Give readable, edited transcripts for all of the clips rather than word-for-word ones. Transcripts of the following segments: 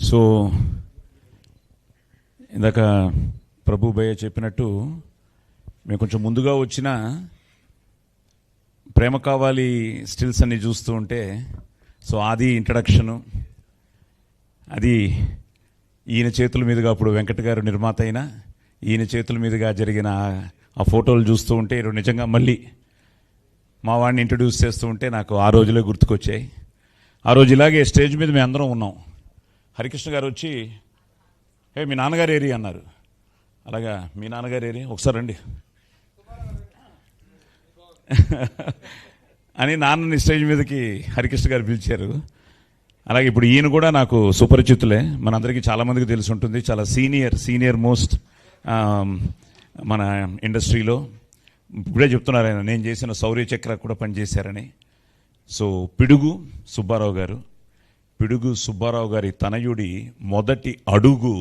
So ఇందాక ప్రభు భయ్య చెప్పినట్టు మేము కొంచెం ముందుగా వచ్చిన ప్రేమ కావాలి స్టిల్స్ అన్ని చూస్తూ ఉంటే సో అది ఇంట్రడక్షను, అది ఈయన చేతుల మీదుగా అప్పుడు వెంకట గారు నిర్మాత అయినా ఈయన చేతుల మీదుగా జరిగిన ఆ ఫోటోలు చూస్తూ ఉంటే నిజంగా మళ్ళీ మా వాడిని ఇంట్రడ్యూస్ చేస్తూ ఉంటే నాకు ఆ రోజులే గుర్తుకొచ్చాయి. ఆ రోజు ఇలాగే స్టేజ్ మీద మేము అందరం ఉన్నాం. హరికృష్ణ గారు వచ్చి మీ నాన్నగారు ఏరి అన్నారు. అలాగా మీ నాన్నగారు ఏరి ఒకసారి రండి అని నాన్నని స్టేజ్ మీదకి హరికృష్ణ గారు పిలిచారు. అలాగే ఇప్పుడు ఈయన కూడా నాకు సుపరిచితులే, మనందరికీ చాలామందికి తెలిసి ఉంటుంది. చాలా సీనియర్ మోస్ట్ మన ఇండస్ట్రీలో. ఇప్పుడే చెప్తున్నారు ఆయన నేను చేసిన శౌర్య చక్ర కూడా పనిచేశారని. సో పిడుగు సుబ్బారావు గారి తనయుడి మొదటి అడుగు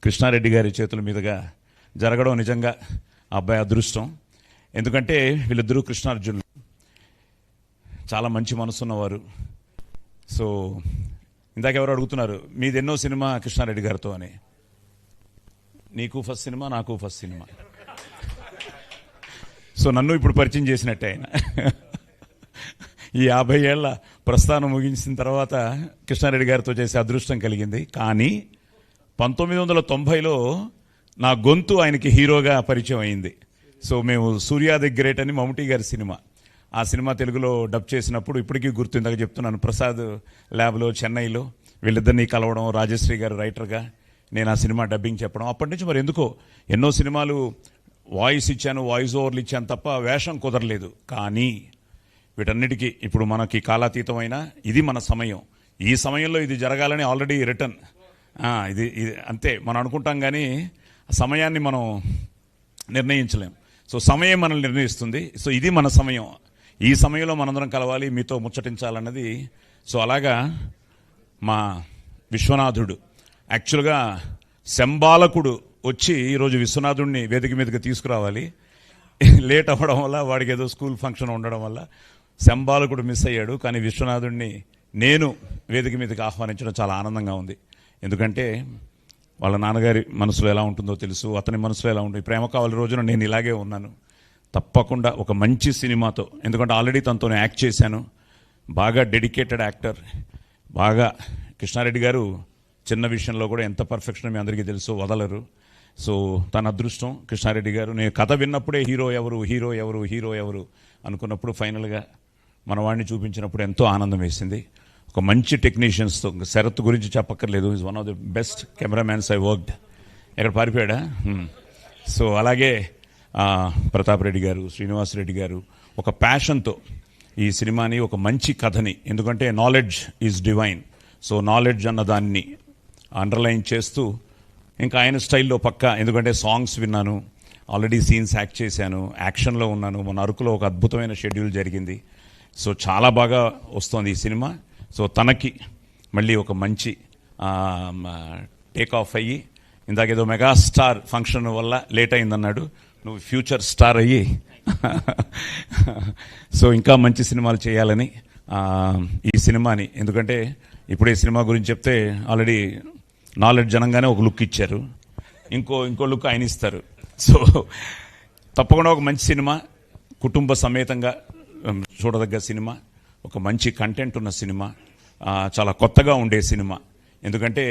కృష్ణారెడ్డి గారి చేతుల మీదుగా జరగడం నిజంగా అబ్బాయి అదృష్టం. ఎందుకంటే వీళ్ళిద్దరూ కృష్ణార్జునులు, చాలా మంచి మనసున్నవారు. సో ఇందాక ఎవరు అడుగుతున్నారు మీది ఎన్నో సినిమా కృష్ణారెడ్డి గారితో అని. నీకు ఫస్ట్ సినిమా, నాకు ఫస్ట్ సినిమా. సో నన్ను ఇప్పుడు పరిచయం చేసినట్టే ఆయన. ఈ 50 ఏళ్ల ప్రస్థానం ముగించిన తర్వాత కృష్ణారెడ్డి గారితో చేసే అదృష్టం కలిగింది. కానీ 1990లో నా గొంతు ఆయనకి హీరోగా పరిచయం అయింది. సో మేము సూర్య ది గ్రేట్ అని మమ్ముటి గారి సినిమా, ఆ సినిమా తెలుగులో డబ్ చేసినప్పుడు ఇప్పటికీ గుర్తు. ఇందాక చెప్తున్నాను, ప్రసాద్ ల్యాబ్లో చెన్నైలో వీళ్ళిద్దరినీ కలవడం, రాజశ్రీ గారు రైటర్గా, నేను ఆ సినిమా డబ్బింగ్ చెప్పడం. అప్పటి నుంచి మరి ఎందుకో ఎన్నో సినిమాలు వాయిస్ ఇచ్చాను, వాయిస్ ఓవర్లు ఇచ్చాను తప్ప వేషం కుదరలేదు. కానీ వీటన్నిటికీ ఇప్పుడు మనకి కాలాతీతమైన ఇది మన సమయం. ఈ సమయంలో ఇది జరగాలని ఆల్రెడీ రిటర్న్. ఇది అంతే మనం అనుకుంటాం, కానీ సమయాన్ని మనం నిర్ణయించలేం. సో సమయం మనల్ని నిర్ణయిస్తుంది. సో ఇది మన సమయం, ఈ సమయంలో మనందరం కలవాలి, మీతో ముచ్చటించాలన్నది. సో అలాగా మా విశ్వనాథుడు యాక్చువల్గా శంబాలకుడు వచ్చి ఈరోజు విశ్వనాథుడిని వేదిక మీదకి తీసుకురావాలి. లేట్ అవ్వడం వల్ల, వాడికి ఏదో స్కూల్ ఫంక్షన్ ఉండడం వల్ల శంబాలకుడు మిస్ అయ్యాడు. కానీ విశ్వనాథుడిని నేను వేదిక మీదకి ఆహ్వానించడం చాలా ఆనందంగా ఉంది. ఎందుకంటే వాళ్ళ నాన్నగారి మనసులో ఎలా ఉంటుందో తెలుసు, అతని మనసులో ఎలా ఉంటుంది. ప్రేమ కావాలి రోజున నేను ఇలాగే ఉన్నాను. తప్పకుండా ఒక మంచి సినిమాతో, ఎందుకంటే ఆల్రెడీ తనతో యాక్ట్ చేశాను. బాగా డెడికేటెడ్ యాక్టర్. బాగా కృష్ణారెడ్డి గారు చిన్న విషయంలో కూడా ఎంత పర్ఫెక్షన్ మీ అందరికీ తెలుసు, వదలరు. సో తన అదృష్టం కృష్ణారెడ్డి గారు. నేను కథ విన్నప్పుడే హీరో ఎవరు అనుకున్నప్పుడు ఫైనల్గా మన వాడిని చూపించినప్పుడు ఎంతో ఆనందం వేసింది. ఒక మంచి టెక్నీషియన్స్తో, శరత్ గురించి చెప్పక్కర్లేదు, is one of the best cameramans I worked. ఎక్కడ పారిపోయాడా? సో అలాగే ప్రతాప్ రెడ్డి గారు, శ్రీనివాస్ రెడ్డి గారు ఒక ప్యాషన్తో ఈ సినిమాని, ఒక మంచి కథని, ఎందుకంటే knowledge is divine. So knowledge అన్న దాన్ని అండర్లైన్ చేస్తూ ఇంకా ఆయన స్టైల్లో పక్కా, ఎందుకంటే సాంగ్స్ విన్నాను, ఆల్రెడీ సీన్స్ యాక్ట్ చేశాను, యాక్షన్లో ఉన్నాను. మన అరకులో ఒక అద్భుతమైన షెడ్యూల్ జరిగింది. సో చాలా బాగా వస్తోంది ఈ సినిమా. సో తనకి మళ్ళీ ఒక మంచి టేక్ ఆఫ్ అయ్యి, ఇందాకేదో మెగాస్టార్ ఫంక్షన్ వల్ల లేట్ అయిందన్నాడు, నువ్వు ఫ్యూచర్ స్టార్ అయ్యి సో ఇంకా మంచి సినిమాలు చేయాలని ఈ సినిమాని, ఎందుకంటే ఇప్పుడు ఈ సినిమా గురించి చెప్తే ఆల్రెడీ నాలెడ్జ్ జనంగానే ఒక లుక్ ఇచ్చారు, ఇంకో లుక్ ఆయన ఇస్తారు. సో తప్పకుండా ఒక మంచి సినిమా, కుటుంబ సమేతంగా చూడదగ్గ సినిమా, ఒక మంచి కంటెంట్ ఉన్న సినిమా, చాలా కొత్తగా ఉండే సినిమా. ఎందుకంటే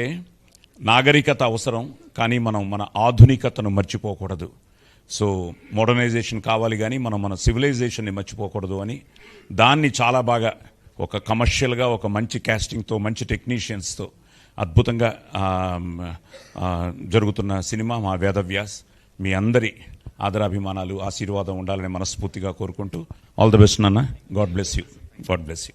నాగరికత అవసరం, కానీ మనం మన ఆధునికతను మర్చిపోకూడదు. సో మోడర్నైజేషన్ కావాలి, కానీ మనం మన సివిలైజేషన్ని మర్చిపోకూడదు అని దాన్ని చాలా బాగా ఒక కమర్షియల్గా, ఒక మంచి క్యాస్టింగ్తో, మంచి టెక్నీషియన్స్తో అద్భుతంగా జరుగుతున్న సినిమా మా వేదవ్యాస్. మీ అందరి ఆదరాభిమానాలు, ఆశీర్వాదం ఉండాలని మనస్ఫూర్తిగా కోరుకుంటూ ఆల్ ద బెస్ట్ నాన్న. God bless you.